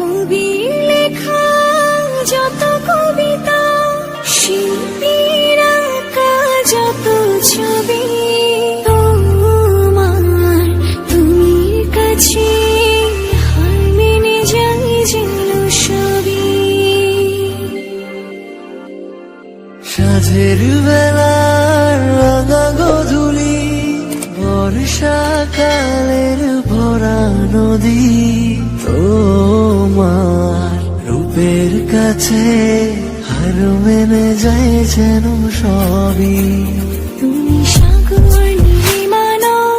কবির লেখা যত কবিতা, শিল্পীর আঁকা যত ছবি, তোমার তুমির কাছে হার মেনে যাই যেন সবই। সাঁঝের বেলার রাঙা গধূলি, বর্ষাকালের ভরা নদী, তোমার রূপের কাছে হার মেনে যায় যেন সবই। তুমি সাগর নীলিমা নও,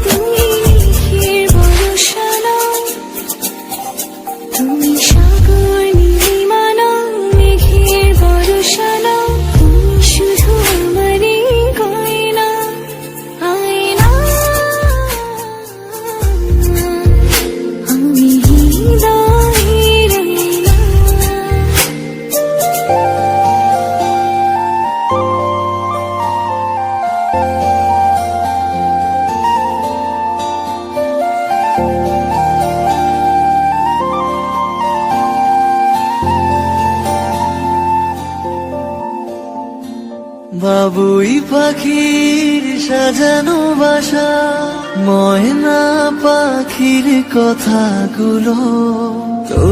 তুমি মেঘের বর্ষা নও, তুমি সাগর নীলিমা নও, মেঘের বর্ষা নও, তুমি শুধু আমারই গয়না, আয়না। আমি হৃদয়ের আয়না। বাবুই পাখির সাজানো বাসা, ময়না পাখির কথাগুলো তো